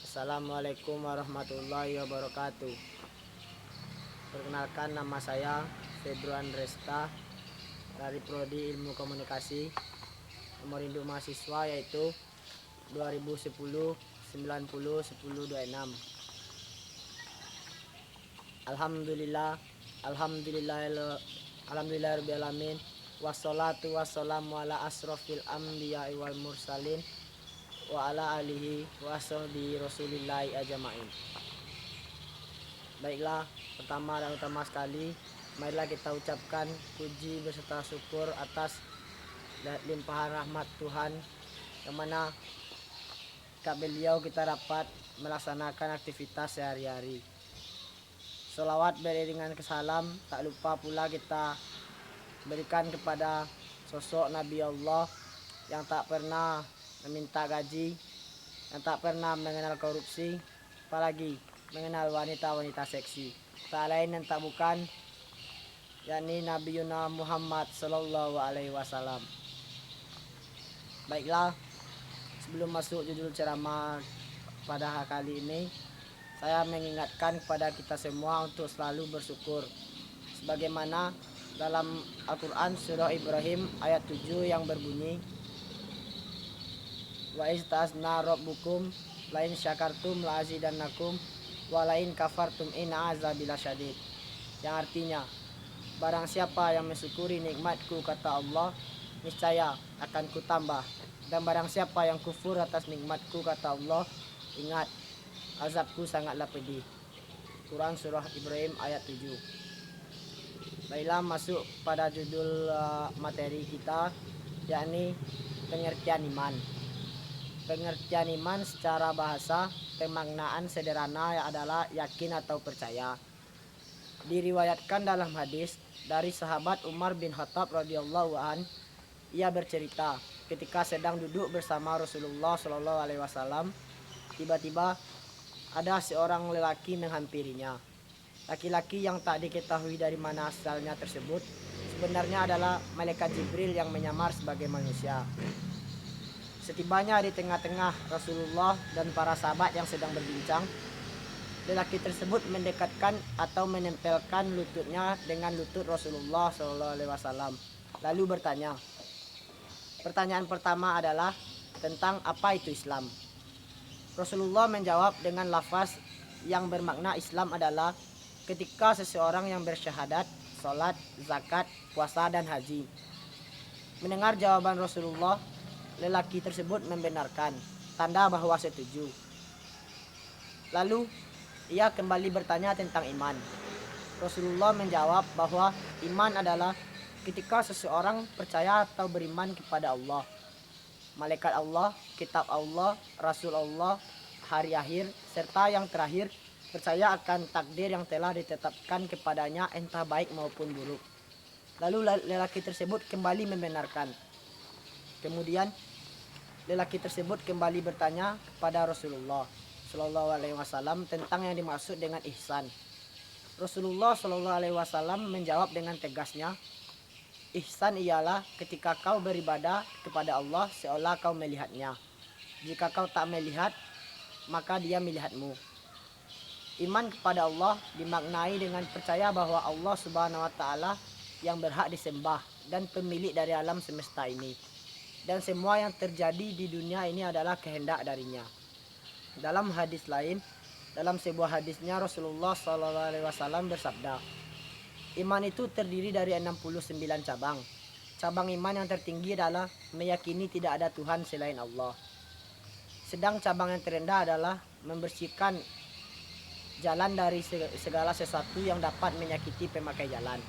Assalamualaikum warahmatullahi wabarakatuh. Perkenalkan, nama saya Februan Resta dari Prodi Ilmu Komunikasi. Nomor induk mahasiswa yaitu 2010 90 10 26. Alhamdulillah, alhamdulillahirabbil alamin. Wassalatu wassalamu ala asrofil anbiya'i wal mursalin wa ala alihi wa sahbihi rasulillahi ajma'in. Baiklah, pertama dan utama sekali, marilah kita ucapkan puji beserta syukur atas limpahan rahmat Tuhan yang mana beliau kita dapat melaksanakan aktivitas sehari-hari. Sholawat beriringan kesalam, tak lupa pula kita berikan kepada sosok Nabi Allah yang tak pernah meminta gaji, yang tak pernah mengenal korupsi, apalagi mengenal wanita-wanita seksi. Tak lain dan tak bukan, yakni Nabi Yuna Muhammad Sallallahu Alaihi Wasallam. Baiklah, sebelum masuk judul ceramah pada kali ini, saya mengingatkan kepada kita semua untuk selalu bersyukur. Sebagaimana dalam Al-Quran surah Ibrahim ayat 7 yang berbunyi, wa istasna rabbukum lain syakartum la azidannakum wa lain kafartum inna azabil syadid. Yang artinya, barang siapa yang mensyukuri nikmatku, kata Allah, niscaya akan kutambah. Dan barang siapa yang kufur atas nikmatku, kata Allah, ingat, azabku sangatlah pedih. Quran surah Ibrahim ayat 7. Baiklah, masuk pada judul materi kita, yakni pengertian iman. Pengertian iman secara bahasa, pemaknaan sederhana adalah yakin atau percaya. Diriwayatkan dalam hadis dari sahabat Umar bin Khattab radhiyallahu an, ia bercerita, ketika sedang duduk bersama Rasulullah Shallallahu Alaihi Wasallam, tiba-tiba ada seorang lelaki menghampirinya. Laki-laki yang tak diketahui dari mana asalnya tersebut sebenarnya adalah malaikat Jibril yang menyamar sebagai manusia. Setibanya di tengah-tengah Rasulullah dan para sahabat yang sedang berbincang, lelaki tersebut mendekatkan atau menempelkan lututnya dengan lutut Rasulullah SAW, lalu bertanya. Pertanyaan pertama adalah tentang apa itu Islam. Rasulullah menjawab dengan lafaz yang bermakna Islam adalah ketika seseorang yang bersyahadat, sholat, zakat, puasa, dan haji. Mendengar jawaban Rasulullah, lelaki tersebut membenarkan, tanda bahwa setuju. Lalu ia kembali bertanya tentang iman. Rasulullah menjawab bahwa iman adalah ketika seseorang percaya atau beriman kepada Allah, malaikat Allah, kitab Allah, Rasul Allah, hari akhir, serta yang terakhir, percaya akan takdir yang telah ditetapkan kepadanya entah baik maupun buruk. Lalu lelaki tersebut kembali membenarkan. Kemudian lelaki tersebut kembali bertanya kepada Rasulullah Shallallahu Alaihi Wasallam tentang yang dimaksud dengan ihsan. Rasulullah Shallallahu Alaihi Wasallam menjawab dengan tegasnya, ihsan ialah ketika kau beribadah kepada Allah seolah kau melihatnya. Jika kau tak melihat, maka dia melihatmu. Iman kepada Allah dimaknai dengan percaya bahwa Allah Subhanahu wa Ta'ala yang berhak disembah dan pemilik dari alam semesta ini, dan semua yang terjadi di dunia ini adalah kehendak darinya. Dalam hadis lain, dalam sebuah hadisnya Rasulullah SAW bersabda, iman itu terdiri dari 69 cabang. Cabang iman yang tertinggi adalah meyakini tidak ada Tuhan selain Allah. Sedang cabang yang terendah adalah membersihkan jalan dari segala sesuatu yang dapat menyakiti pemakai jalan.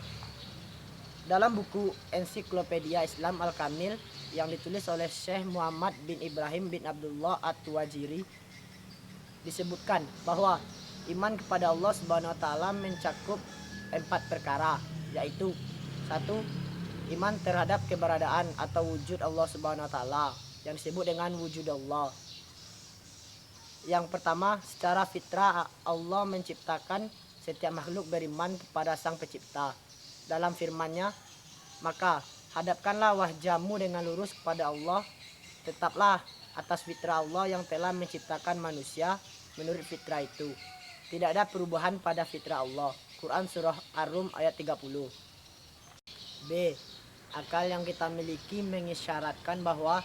Dalam buku Ensiklopedia Islam Al-Kamil yang ditulis oleh Syekh Muhammad bin Ibrahim bin Abdullah At-Tuwajiri, disebutkan bahwa iman kepada Allah Subhanahu wa Ta'ala mencakup 4 perkara, yaitu 1. Iman terhadap keberadaan atau wujud Allah Subhanahu wa Ta'ala yang disebut dengan wujud Allah. Yang pertama, secara fitrah Allah menciptakan setiap makhluk beriman kepada Sang Pencipta. Dalam firman-Nya, maka hadapkanlah wajahmu dengan lurus kepada Allah, tetaplah atas fitrah Allah yang telah menciptakan manusia menurut fitrah itu. Tidak ada perubahan pada fitrah Allah. Quran surah Ar-Rum ayat 30. B. Akal yang kita miliki mengisyaratkan bahwa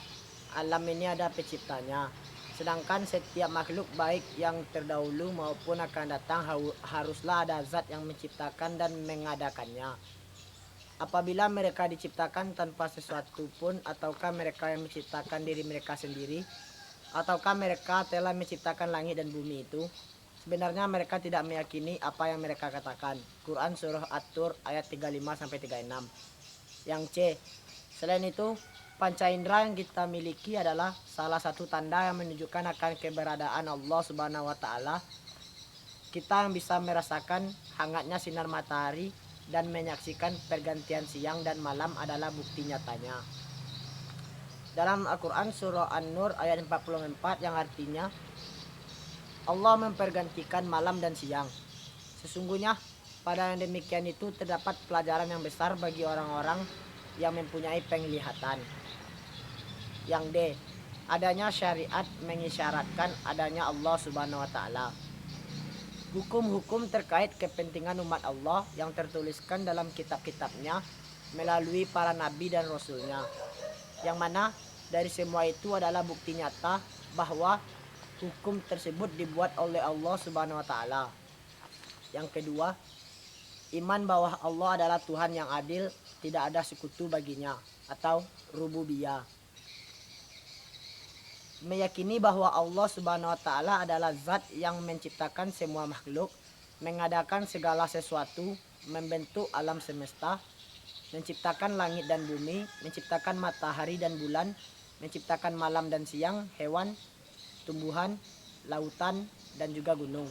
alam ini ada penciptanya. Sedangkan setiap makhluk baik yang terdahulu maupun akan datang haruslah ada zat yang menciptakan dan mengadakannya. Apabila mereka diciptakan tanpa sesuatu pun, ataukah mereka yang menciptakan diri mereka sendiri, ataukah mereka telah menciptakan langit dan bumi itu, sebenarnya mereka tidak meyakini apa yang mereka katakan. Quran surah At-Tur ayat 35-36. Yang C. Selain itu, panca indera yang kita miliki adalah salah satu tanda yang menunjukkan akan keberadaan Allah Subhanahu wa taala. Kita yang bisa merasakan hangatnya sinar matahari dan menyaksikan pergantian siang dan malam adalah bukti nyatanya. Dalam Al-Quran surah An-Nur ayat 44 yang artinya Allah mempergantikan malam dan siang. Sesungguhnya pada yang demikian itu terdapat pelajaran yang besar bagi orang-orang yang mempunyai penglihatan. Yang D. Adanya syariat mengisyaratkan adanya Allah Subhanahu wa taala. Hukum-hukum terkait kepentingan umat Allah yang tertuliskan dalam kitab-kitabnya melalui para nabi dan rasulnya, yang mana dari semua itu adalah bukti nyata bahwa hukum tersebut dibuat oleh Allah Subhanahu wa taala. Yang kedua, iman bahwa Allah adalah Tuhan yang adil, tidak ada sekutu baginya, atau rububiyah. Meyakini bahwa Allah Subhanahu wa taala adalah zat yang menciptakan semua makhluk, mengadakan segala sesuatu, membentuk alam semesta, menciptakan langit dan bumi, menciptakan matahari dan bulan, menciptakan malam dan siang, hewan, tumbuhan, lautan, dan juga gunung.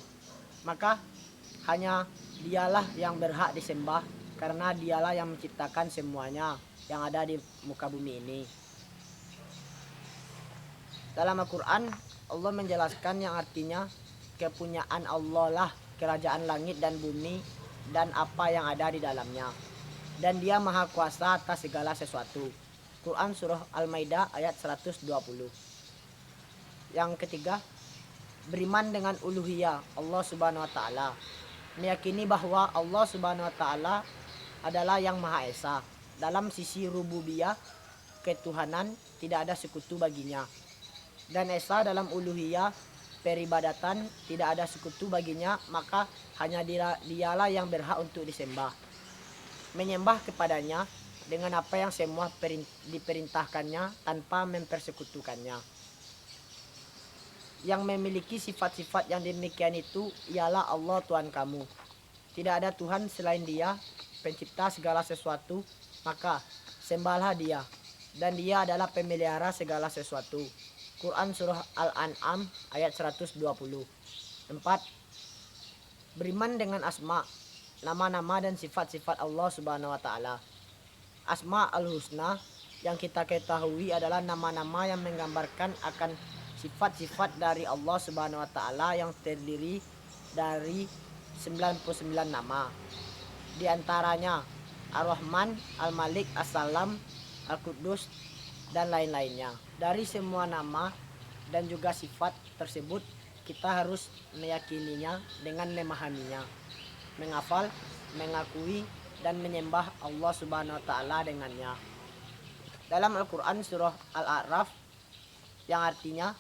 Maka hanya dialah yang berhak disembah, karena dialah yang menciptakan semuanya yang ada di muka bumi ini. Dalam Al-Quran, Allah menjelaskan yang artinya kepunyaan Allah lah kerajaan langit dan bumi dan apa yang ada di dalamnya. Dan dia maha kuasa atas segala sesuatu. Quran surah Al-Maidah ayat 120. Yang ketiga, beriman dengan uluhiyah Allah Subhanahu wa taala. Meyakini bahwa Allah Subhanahu wa taala adalah yang Maha Esa. Dalam sisi rububiyah, ketuhanan, tidak ada sekutu baginya. Dan esa dalam uluhiyah, peribadatan, tidak ada sekutu baginya, maka hanya dialah yang berhak untuk disembah. Menyembah kepadanya dengan apa yang semua diperintahkannya tanpa mempersekutukannya. Yang memiliki sifat-sifat yang demikian itu ialah Allah Tuhan kamu. Tidak ada Tuhan selain Dia, pencipta segala sesuatu, maka sembahlah Dia. Dan Dia adalah pemelihara segala sesuatu. Quran surah Al-An'am ayat 120. 4. Beriman dengan asma, nama-nama dan sifat-sifat Allah Subhanahu wa taala. Asma al-husna yang kita ketahui adalah nama-nama yang menggambarkan akan sifat-sifat dari Allah Subhanahu wa taala yang terdiri dari 99 nama. Di antaranya Ar-Rahman, Al-Malik, As-Salam, Al-Quddus, dan lain-lainnya. Dari semua nama dan juga sifat tersebut, kita harus meyakininya dengan memahaminya, menghafal, mengakui, dan menyembah Allah Subhanahu wa taala dengannya. Dalam Al-Quran surah Al-A'raf yang artinya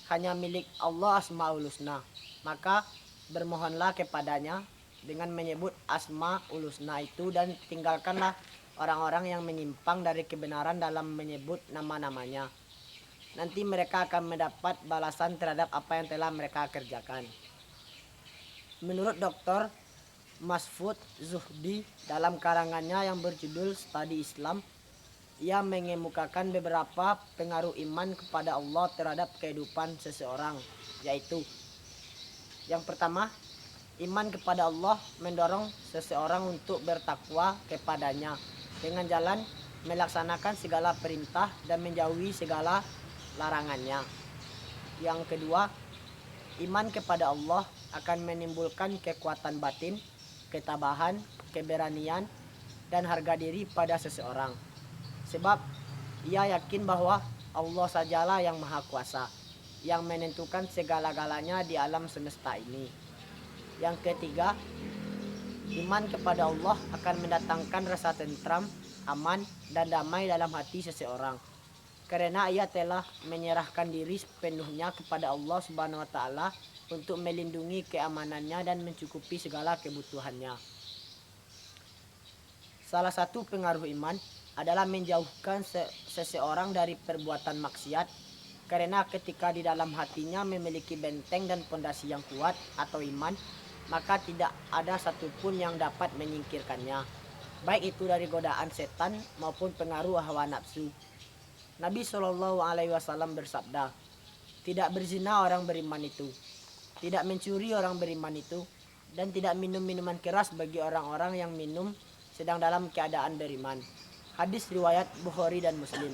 hanya milik Allah Asmaul Husna, maka bermohonlah kepadanya dengan menyebut Asmaul Husna itu, dan tinggalkanlah orang-orang yang menyimpang dari kebenaran dalam menyebut nama-namanya. Nanti mereka akan mendapat balasan terhadap apa yang telah mereka kerjakan. Menurut Dr. Masfud Zuhdi dalam karangannya yang berjudul Studi Islam, ia mengemukakan beberapa pengaruh iman kepada Allah terhadap kehidupan seseorang, yaitu yang pertama, iman kepada Allah mendorong seseorang untuk bertakwa kepadanya dengan jalan melaksanakan segala perintah dan menjauhi segala larangannya. Yang kedua, iman kepada Allah akan menimbulkan kekuatan batin, ketabahan, keberanian, dan harga diri pada seseorang. Sebab ia yakin bahwa Allah sajalah yang maha kuasa, yang menentukan segala-galanya di alam semesta ini. Yang ketiga, iman kepada Allah akan mendatangkan rasa tentram, aman, dan damai dalam hati seseorang. Karena ia telah menyerahkan diri sepenuhnya kepada Allah Subhanahu wa taala untuk melindungi keamanannya dan mencukupi segala kebutuhannya. Salah satu pengaruh iman adalah menjauhkan seseorang dari perbuatan maksiat, karena ketika di dalam hatinya memiliki benteng dan pondasi yang kuat atau iman, maka tidak ada satupun yang dapat menyingkirkannya, baik itu dari godaan setan maupun pengaruh hawa nafsu. Nabi Shallallahu Alaihi Wasallam bersabda, tidak berzina orang beriman itu, tidak mencuri orang beriman itu, dan tidak minum minuman keras bagi orang-orang yang minum sedang dalam keadaan beriman. Hadis riwayat Bukhari dan Muslim.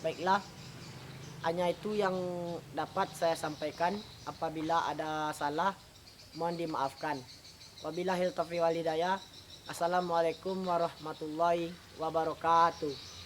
Baiklah, hanya itu yang dapat saya sampaikan. Apabila ada salah, mohon dimaafkan. Wabillahi taufiq wal hidayah. Assalamualaikum warahmatullahi wabarakatuh.